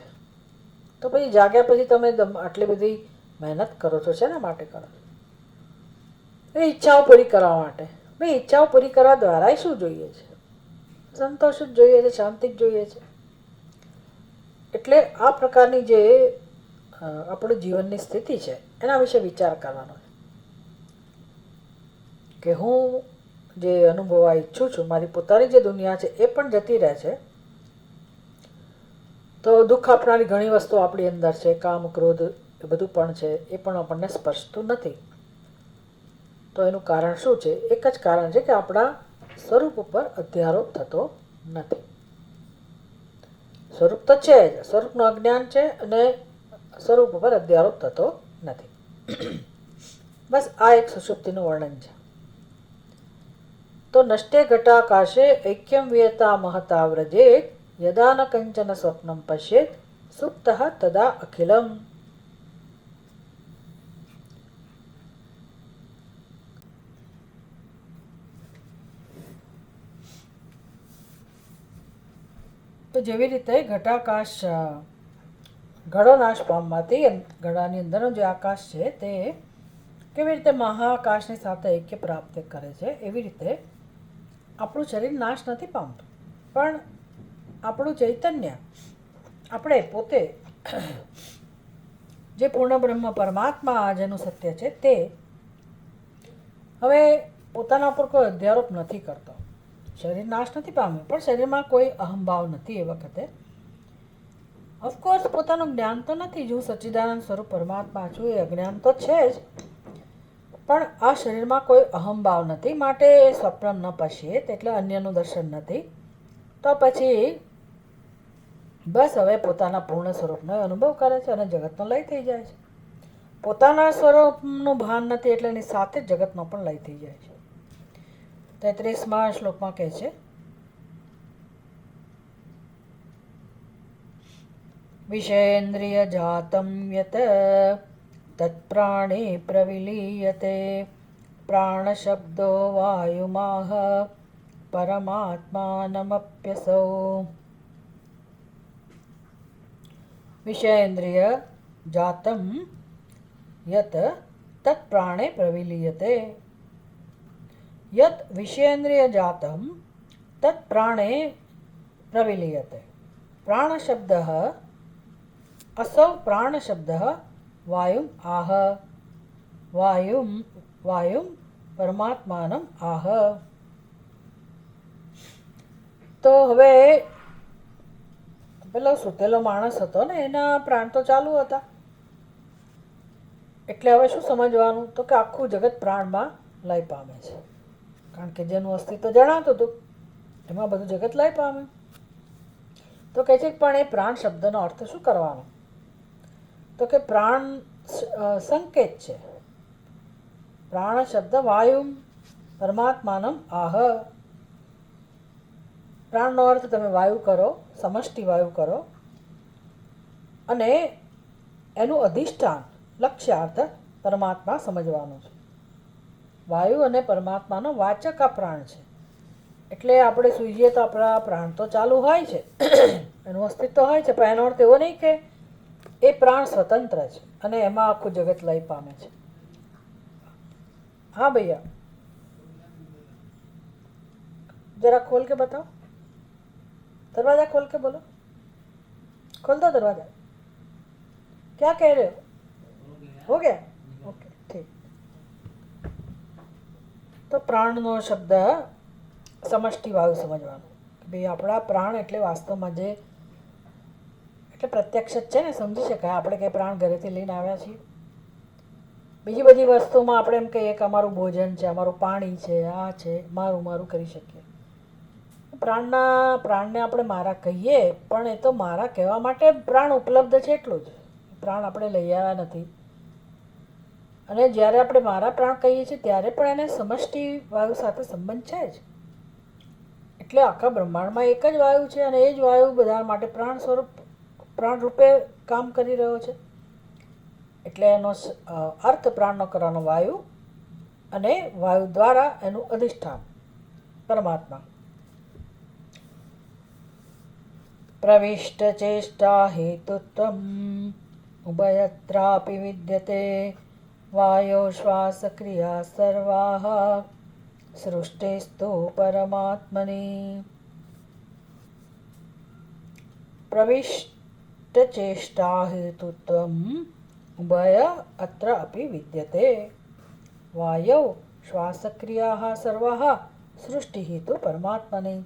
તો પછી જાગ્યા પછી તમે આટલી બધી મહેનત કરો છો, શેના માટે કરો? એ ઈચ્છાઓ પૂરી કરવા માટે. ભાઈ ઈચ્છાઓ પૂરી કરવા દ્વારા શું જોઈએ છે? સંતોષ જ જોઈએ છે, શાંતિ જ જોઈએ છે. એટલે આ પ્રકારની જે આપણું જીવનની સ્થિતિ છે એના વિશે વિચાર કરવાનો છે કે હું જે અનુભવવા ઈચ્છું છું, મારી પોતાની જે દુનિયા છે એ પણ જતી રહે છે. તો દુઃખ આપનારી ઘણી વસ્તુ આપણી અંદર છે, કામ ક્રોધ એ બધું પણ છે, એ પણ આપણને સ્પર્શતું નથી. તો એનું કારણ શું છે? એક જ કારણ છે કે આપણા સ્વરૂપ ઉપર અધ્યારોપ થતો નથી. સ્વરૂપ તો છે જ, સ્વરૂપનું અજ્ઞાન છે અને સ્વરૂપ ઉપર અધ્યારોપ થતો નથી. બસ આ એક સુષુપ્તિનું વર્ણન છે. તો નષ્ટે ઘટાકાશે ઐક્યમ વિયતા મહતા વ્રજેત યદા ન કંચન સ્વપ્નમ પશ્યેત સુપ્તઃ તદા અખિલમ. તો જેવી રીતે ઘટાકાશ ઘડો નાશ પામવાથી ઘડાની અંદરનો જે આકાશ છે તે કેવી રીતે મહાઆકાશની સાથે ઐક્ય પ્રાપ્ત કરે છે, એવી રીતે આપણું શરીર નાશ નથી પામતું, પણ આપણું ચૈતન્ય, આપણે પોતે જે પૂર્ણ બ્રહ્મ પરમાત્મા જેનું સત્ય છે તે હવે પોતાના ઉપર કોઈ અધ્યારોપ નથી કરતો. શરીર નાશ નથી પામ્યું, પણ શરીરમાં કોઈ અહંભાવ નથી. એ વખતે ઓફકોર્સ પોતાનું જ્ઞાન તો નથી જ, હું સચ્ચિદાનંદ સ્વરૂપ પરમાત્મા છું, એ અજ્ઞાન તો છે જ, પણ આ શરીરમાં કોઈ અહંભાવ નથી. માટે એ સ્વપ્ન ન પશ્યેત એટલે અન્યનું દર્શન નથી. તો પછી બસ હવે પોતાના પૂર્ણ સ્વરૂપનો અનુભવ કરે છે અને જગતનો લય થઈ જાય છે. પોતાના સ્વરૂપનું ભાન નથી એટલે એની સાથે જ જગતનો પણ લય થઈ જાય છે. 33મા શ્લોકમાં કહે છે, વિષયેન્દ્રિય જાતમ યત તત્પ્રાણે પ્રવિલીયતે પ્રાણશબ્દો વાયુમાહ પરમાત્માનમપ્યસૌ. વિષયેન્દ્રિય જાતમ યત તત્પ્રાણે પ્રવિલીયતે. યત વિષયેન્દ્રિય જાતમ તत् પ્રાણે પ્રવિલીયતે. પ્રાણશબ્દઃ असौ प्राणशब्दः वायुम् आह. वायुं परमात्मानं आह. તો હવે પેલો સુતેલો માણસ હતો ને, એના પ્રાણ તો ચાલુ હતા. એટલે હવે શું સમજવાનું? તો કે આખું જગત પ્રાણમાં લય પામે છે. કારણ કે જેનું અસ્તિત્વ જણાતું હતું એમાં બધું જગત લય પામે. તો કહે છે પણ એ પ્રાણ શબ્દનો અર્થ શું કરવાનો? તો કે પ્રાણ સંકેત છે. પ્રાણ શબ્દ વાયુ પરમાત્માનમ આહ. પ્રાણનો અર્થ તમે વાયુ કરો, સમષ્ટિ વાયુ કરો, અને એનું અધિષ્ઠાન લક્ષ્યાર્થ પરમાત્મા સમજવાનું છે. વાયુ અને પરમાત્માનો વાચક આ પ્રાણ છે. એટલે આપણે સૂઈએ તો આપણા પ્રાણ તો ચાલુ હોય છે, એનું અસ્તિત્વ હોય છે, પણ એનો અર્થ એવો નહીં કે એ પ્રાણ સ્વતંત્ર છે અને એમાં આખું જગત લય પામે છે. हाँ भैया, जरा खोल के बताओ, दरवाजा खोल के बोलो, खोल दो दरवाजा. क्या कह रहे हो गया? ओके ठीक. તો પ્રાણનો શબ્દ સમષ્ટિ વાયુ સમજવાનો. ભાઈ આપણા પ્રાણ એટલે વાસ્તવમાં જે એટલે પ્રત્યક્ષ જ છે ને, સમજી શકાય. આપણે કંઈ પ્રાણ ઘરેથી લઈને આવ્યા છીએ? બીજી બધી વસ્તુમાં આપણે એમ કહીએ કે અમારું ભોજન છે, અમારું પાણી છે, આ છે, મારું મારું કરી શકીએ. પ્રાણને આપણે મારા કહીએ, પણ એ તો મારા કહેવા માટે પ્રાણ ઉપલબ્ધ છે એટલું જ. પ્રાણ આપણે લઈ આવ્યા નથી. અને જ્યારે આપણે મારા પ્રાણ કહીએ છીએ ત્યારે પણ એને સમષ્ટિ વાયુ સાથે સંબંધ છે જ. એટલે આખા બ્રહ્માંડમાં એક જ વાયુ છે અને એ જ વાયુ બધા માટે પ્રાણ રૂપે કામ કરી રહ્યો છે. એટલે એનો અર્થ પ્રાણનો કરવાનો વાયુ, અને વાયુ દ્વારા એનું અધિષ્ઠાન પરમાત્મા. પ્રવિષ્ટ ચેષ્ટા હેતુત્વમ ઉભયત્રાપી વિદ્યતે વાયો શ્વાસ ક્રિયા સર્વાહ સૃષ્ટિસ્તુ પરમાત્મની પ્રવિષ્ટચેષ્ટા હેતુત્વમ ઉભય અત્ર અપી વિદ્યતે વાયૌ શ્વાસક્રિયાઃ સર્વાઃ સૃષ્ટિ હેતુ પરમાત્મની.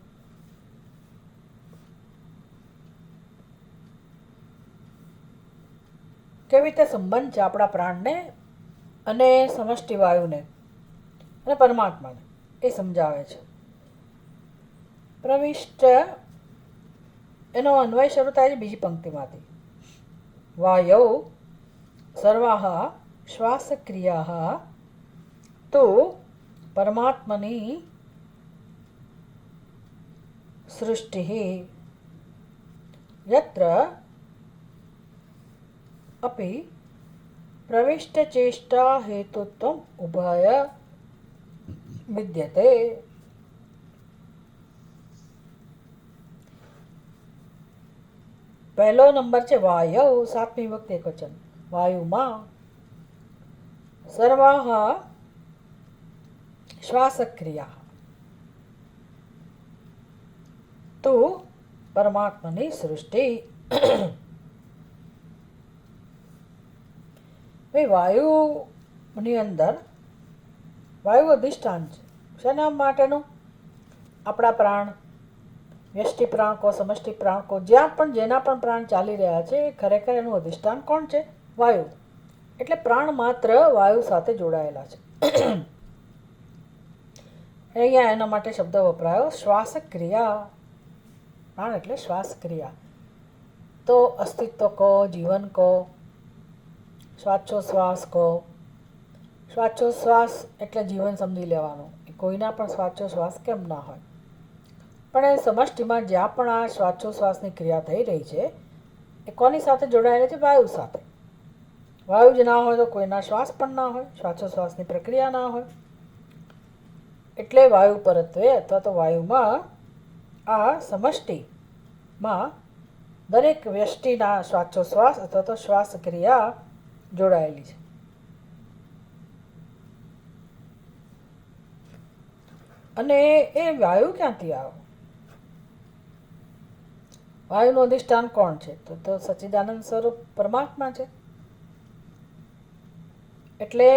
કેવી રીતે સંબંધ છે આપણા પ્રાણને અને સમષ્ટિ વાયુને અને પરમાત્માને એ સમજાવે છે. પ્રવિષ્ટ એનો અન્વય શરૂ થાય છે બીજી પંક્તિમાંથી. વાયૌ સર્વાઃ શ્વાસક્રિયાઃ તો પરમાત્મની સૃષ્ટિ યત્ર અપી પ્રવિષ્ટચેષ્ટા હેતુત્વમ ઉભય વિદ્યતે. પહેલો નંબર છે વાયૌ, સાતમી વિભક્તિ એકવચન. વાયુમાં સર્વાઃ શ્વાસક્રિયા તો પરમાત્માની સૃષ્ટિ. વાયુની અંદર વાયુ અધિષ્ઠાન છે. શેના માટેનું? આપણા પ્રાણ, વ્યષ્ટિ પ્રાણ કો સમષ્ટિ પ્રાણ કો, જ્યાં પણ જેના પણ પ્રાણ ચાલી રહ્યા છે ખરેખર એનું અધિષ્ઠાન કોણ છે? વાયુ. એટલે પ્રાણ માત્ર વાયુ સાથે જોડાયેલા છે. અહીંયા એના માટે શબ્દ વપરાયો શ્વાસક્રિયા. પ્રાણ એટલે શ્વાસક્રિયા. તો અસ્તિત્વ કહો, જીવન કહો, શ્વાસોશ્વાસ કહો. શ્વાસોશ્વાસ એટલે જીવન સમજી લેવાનું. કોઈના પણ શ્વાસોશ્વાસ કેમ ના હોય, પણ એ સમષ્ટિમાં જ્યાં પણ આ શ્વાસોશ્વાસની ક્રિયા થઈ રહી છે એ કોની સાથે જોડાયેલી છે? વાયુ સાથે. વાયુ જ ના હોય તો કોઈના શ્વાસ પણ ના હોય, શ્વાસોશ્વાસની પ્રક્રિયા ના હોય. એટલે વાયુ પરત્વે અથવા તો વાયુમાં આ સમષ્ટિમાં દરેક વ્યષ્ટિના શ્વાસોશ્વાસ અથવા તો શ્વાસ ક્રિયા જોડાયેલી છે. અને એ વાયુ ક્યાંથી આવે? વાયુનું અધિષ્ઠાન કોણ છે? તો સચ્ચિદાનંદ સ્વરૂપ પરમાત્મા છે. એટલે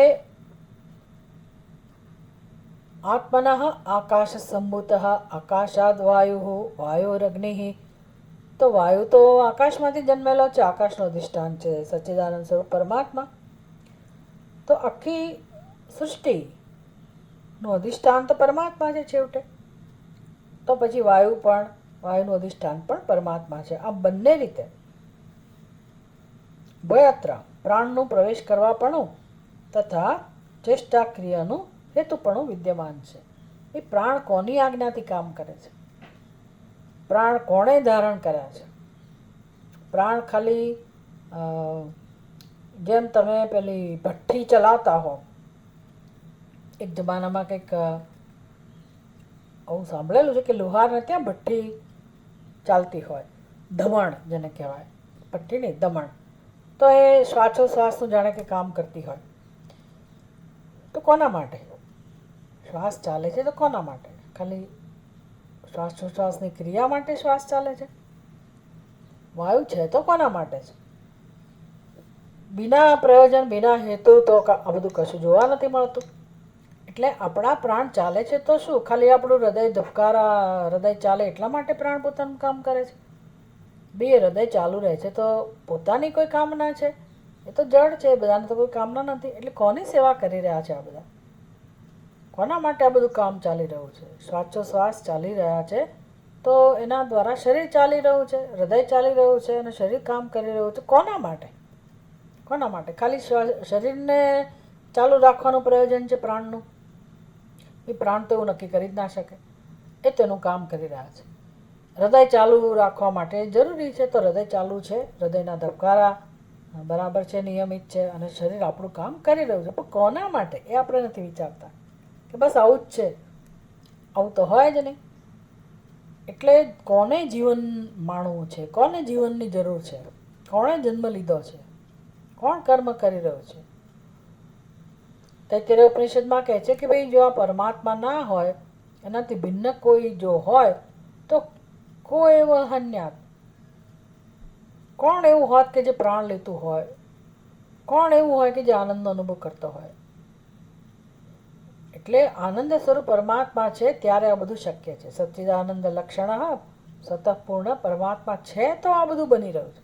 આત્મનઃ આકાશ સંભૂત આકાશાદ વાયુ વાયોરગ્નિ. તો વાયુ તો આકાશમાંથી જન્મેલો છે, આકાશનું અધિષ્ઠાન છે સચ્ચિદાનંદ સ્વરૂપ પરમાત્મા. તો આખી સૃષ્ટિનું અધિષ્ઠાન તો પરમાત્મા છે છેવટે. તો પછી વાયુનું અધિષ્ઠાન પણ પરમાત્મા છે. આ બંને રીતે ભયત્ર પ્રાણનું પ્રવેશ કરવાપણું તથા ચેષ્ટા ક્રિયાનું હેતુપણું વિદ્યમાન છે. એ પ્રાણ કોની આજ્ઞાથી કામ કરે છે? પ્રાણ કોણે ધારણ કર્યા છે? પ્રાણ ખાલી જેમ તમે પેલી ભઠ્ઠી ચલાવતા હો, એક જમાનામાં કંઈક આવું સાંભળેલું છે કે લુહારને ત્યાં ભઠ્ઠી ચાલતી હોય, દમણ જેને કહેવાય, ભઠ્ઠી નહીં દમણ. તો એ શ્વાસોશ્વાસનું જાણે કે કામ કરતી હોય. તો કોના માટે શ્વાસ ચાલે છે? તો કોના માટે? ખાલી શ્વાસોશ્વાસની ક્રિયા માટે શ્વાસ ચાલે છે? વાયુ છે તો કોના માટે છે? બિના પ્રયોજન બિના હેતુ તો આ બધું કશું જોવા નથી મળતું. એટલે આપણા પ્રાણ ચાલે છે તો શું ખાલી આપણું હૃદય ચાલે એટલા માટે પ્રાણ પોતાનું કામ કરે છે? બે હૃદય ચાલુ રહે છે તો પોતાની કોઈ કામના છે? એ તો જડ છે, બધાને તો કોઈ કામના નથી. એટલે કોની સેવા કરી રહ્યા છે આ બધા? કોના માટે આ બધું કામ ચાલી રહ્યું છે? શ્વાસોશ્વાસ ચાલી રહ્યા છે તો એના દ્વારા શરીર ચાલી રહ્યું છે, હૃદય ચાલી રહ્યું છે અને શરીર કામ કરી રહ્યું છે. કોના માટે? કોના માટે? ખાલી શરીરને ચાલુ રાખવાનું પ્રયોજન છે પ્રાણનું? એ પ્રાણ તો એવું નક્કી કરી જ ના શકે. એ તેનું કામ કરી રહ્યા છે. હૃદય ચાલુ રાખવા માટે જરૂરી છે તો હૃદય ચાલુ છે, હૃદયના ધબકારા બરાબર છે, નિયમિત છે અને શરીર આપણું કામ કરી રહ્યું છે. પણ કોના માટે એ આપણે નથી વિચારતા કે બસ આવું જ છે. આવું તો હોય જ નહીં. એટલે કોને જીવન માણવું છે? કોને જીવનની જરૂર છે? કોણે જન્મ લીધો છે? કોણ કર્મ કરી રહ્યું છે? તૈત્તરીય ઉપનિષદમાં કહે છે કે ભાઈ જો આ પરમાત્મા ના હોય, એનાથી ભિન્ન કોઈ જો હોય તો કોઈ એવો હન્યાત, કોણ એવું હોત કે જે પ્રાણ લેતું હોય, કોણ એવું હોય કે જે આનંદનો અનુભવ કરતો હોય. એટલે આનંદ સ્વરૂપ પરમાત્મા છે ત્યારે આ બધું શક્ય છે. સચ્ચિદાનંદ લક્ષણ સતઃપૂર્ણ પરમાત્મા છે તો આ બધું બની રહ્યું છે.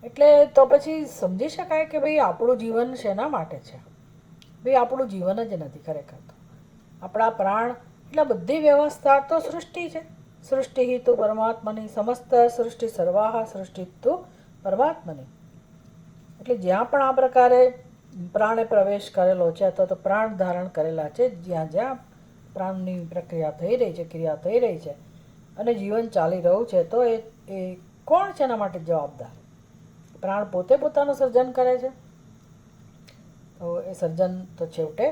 એટલે તો પછી સમજી શકાય કે ભાઈ આપણું જીવન શેના માટે છે. ભાઈ આપણું જીવન જ નથી ખરેખર તો. આપણા પ્રાણ એટલે બધી વ્યવસ્થા તો સૃષ્ટિ છે. સૃષ્ટિ તો પરમાત્માની, સમસ્ત સૃષ્ટિ સર્વાહ સૃષ્ટિ તો પરમાત્માની. એટલે જ્યાં પણ આ પ્રકારે પ્રાણે પ્રવેશ કરેલો છે અથવા તો પ્રાણ ધારણ કરેલા છે, જ્યાં જ્યાં પ્રાણની પ્રક્રિયા થઈ રહી છે, ક્રિયા થઈ રહી છે અને જીવન ચાલી રહ્યું છે, તો એ કોણ છે એના માટે જવાબદાર? પ્રાણ પોતે પોતાનું સર્જન કરે છે. તો એ સર્જન તો છેવટે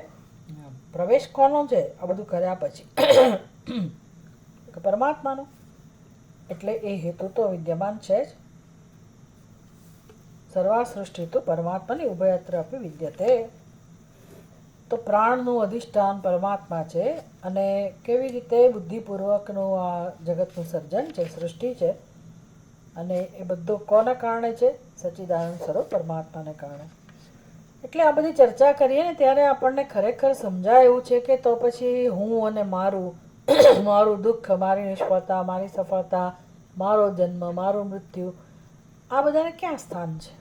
પ્રવેશ કોનો છે આ બધું કર્યા પછી? પરમાત્માનો. એટલે એ હેતુ તો વિદ્યમાન છે જ. સર્વા સૃષ્ટિ તો પરમાત્માની ઉભયત્ર અપી વિદ્યતે. તો પ્રાણનું અધિષ્ઠાન પરમાત્મા છે અને કેવી રીતે બુદ્ધિપૂર્વકનું આ જગતનું સર્જન છે, સૃષ્ટિ છે, અને એ બધું કોના કારણે છે? સચ્ચિદાનંદ સ્વરૂપ પરમાત્માને કારણે. એટલે આ બધી ચર્ચા કરીએ ને ત્યારે આપણને ખરેખર સમજાય એવું છે કે તો પછી હું અને મારું, મારું દુઃખ, મારી નિષ્ફળતા, મારી સફળતા, મારો જન્મ, મારું મૃત્યુ, આ બધાને ક્યાં સ્થાન છે?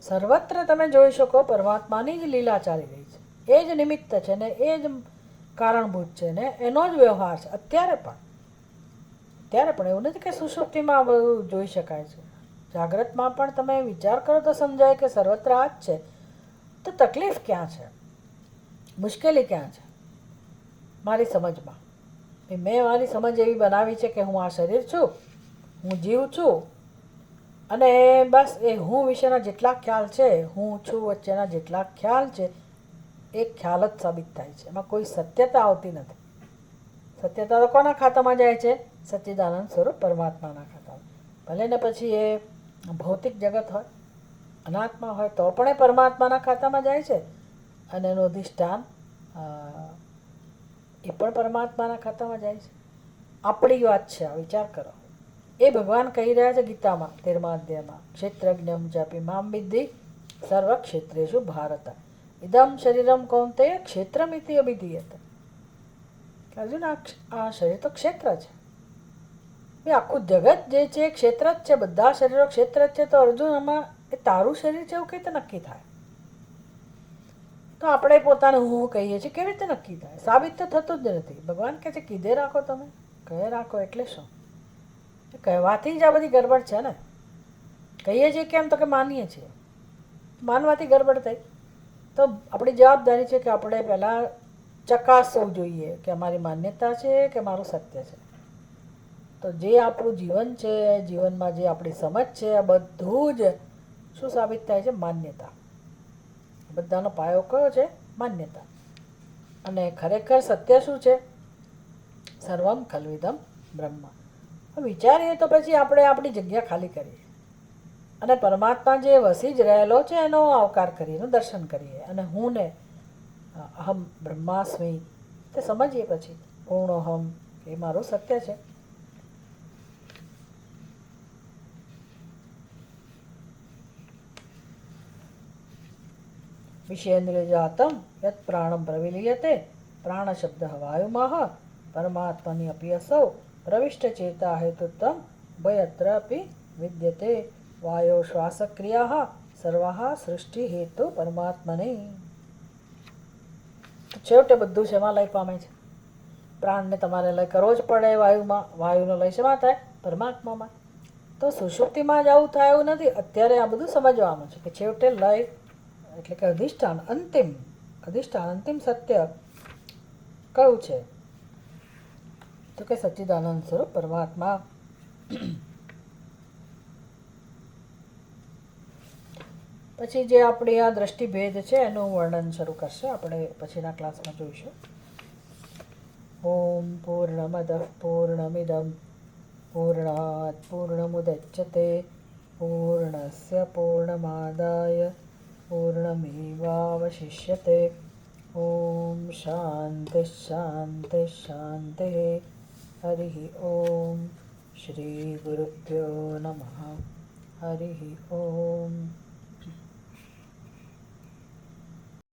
સર્વત્ર તમે જોઈ શકો પરમાત્માની જ લીલા ચાલી રહી છે. એ જ નિમિત્ત છે ને એ જ કારણભૂત છે ને એનો જ વ્યવહાર છે અત્યારે પણ. ત્યારે પણ એવું નથી કે સુષુપ્તિમાં બધું જોઈ શકાય છે. જાગ્રતમાં પણ તમે વિચાર કરો તો સમજાય કે સર્વત્ર આ જ છે. તો તકલીફ ક્યાં છે? મુશ્કેલી ક્યાં છે મારી સમજમાં? મેં મારી સમજ એવી બનાવી છે કે હું આ શરીર છું, હું જીવ છું, અને બસ એ હું વિશેના જેટલા ખ્યાલ છે, હું છું વચ્ચેના જેટલા ખ્યાલ છે, એ ખ્યાલ જ સાબિત થાય છે. એમાં કોઈ સત્યતા આવતી નથી. સત્યતા તો કોના ખાતામાં જાય છે? સચ્ચિદાનંદ સ્વરૂપ પરમાત્માના ખાતામાં. ભલે ને પછી એ ભૌતિક જગત હોય, અનાત્મા હોય, તો પણ એ પરમાત્માના ખાતામાં જાય છે. અને એનું અધિષ્ઠાન એ પણ પરમાત્માના ખાતામાં જાય છે. આપણી વાત છે આ, વિચાર કરો. એ ભગવાન કહી રહ્યા છે ગીતામાં 13મા અધ્યાયમાં, ક્ષેત્રજ્ઞમ ચાપી મામ વિદ્ધિ સર્વ ક્ષેત્રેષુ ભારત ઇદમ શરીરમ કૌંતેય ક્ષેત્રમિતિ અભિધીયતે. અર્જુન, આ શરીર તો ક્ષેત્ર છે. એ આખું જગત જે છે એ ક્ષેત્ર જ છે. બધા શરીરો ક્ષેત્ર જ છે. તો અર્જુન, આમાં એ તારું શરીર છે એવું કઈ રીતે નક્કી થાય? તો આપણે પોતાને હું કહીએ છીએ, કેવી રીતે નક્કી થાય? સાબિત તો થતું જ નથી. ભગવાન કહે છે કીધે રાખો, તમે કહે રાખો એટલે શું? કહેવાથી જ આ બધી ગડબડ છે ને. કહીએ છીએ કેમ? તો કે માનીએ છીએ. માનવાથી ગડબડ થઈ. તો આપણી જવાબદારી છે કે આપણે પહેલાં ચકાસવું જોઈએ કે અમારી માન્યતા છે કે મારું સત્ય છે. તો જે આપણું જીવન છે, જીવનમાં જે આપણી સમજ છે, આ બધું જ શું સાબિત થાય છે? માન્યતા. બધાનો પાયો કયો છે? માન્યતા. અને ખરેખર સત્ય શું છે? સર્વમ ખલ્વિદમ બ્રહ્મ. વિચારીએ તો પછી આપણે આપણી જગ્યા ખાલી કરીએ અને પરમાત્મા જે વસી જ રહેલો છે એનો આવકાર કરીએ, એનું દર્શન કરીએ, અને હું ને અહમ બ્રહ્માસ્મિ તે સમજીએ. પછી પૂર્ણોહમ એ મારું સત્ય છે. વિષયેન્દ્રિયજાતમ યત પ્રાણમ પ્રવિલીયતે પ્રાણશબ્દ વાયુમાહ પરમાત્મની અપી અસૌ પ્રવિષ્ટચેતા હેતુત્વમ ઉભયત્ર અપી વિદ્યતે વાયો શ્વાસક્રિયા સર્વાહ સૃષ્ટિ હેતુ પરમાત્મને. છેવટે બધું શેમાં લય પામે છે? પ્રાણને તમારે લય કરવો જ પડે વાયુમાં. વાયુનો લય શેમાં થાય? પરમાત્મામાં. તો સુષુપ્તિમાં જ આવું થાય એવું નથી. અત્યારે આ બધું સમજવાનું છે કે છેવટે લય એટલે કે અધિષ્ઠાન, અંતિમ સત્ય કયું છે? તો કે સચ્ચિદાનંદ સ્વરૂપ પરમાત્મા. પછી જે આપણી આ દ્રષ્ટિભેદ છે એનું વર્ણન શરૂ કરશે આપણે પછીના ક્લાસમાં જોઈશું. ઓમ પૂર્ણમદ પૂર્ણમિદમ પૂર્ણાત પૂર્ણમુદચ્યતે પૂર્ણસ્ય પૂર્ણમાદાય पूर्णमेवावशिष्यते। ॐ शान्तिः शान्तिः शान्तिः। हरिः ॐ। श्रीगुरुभ्यो नमः। हरिः ॐ।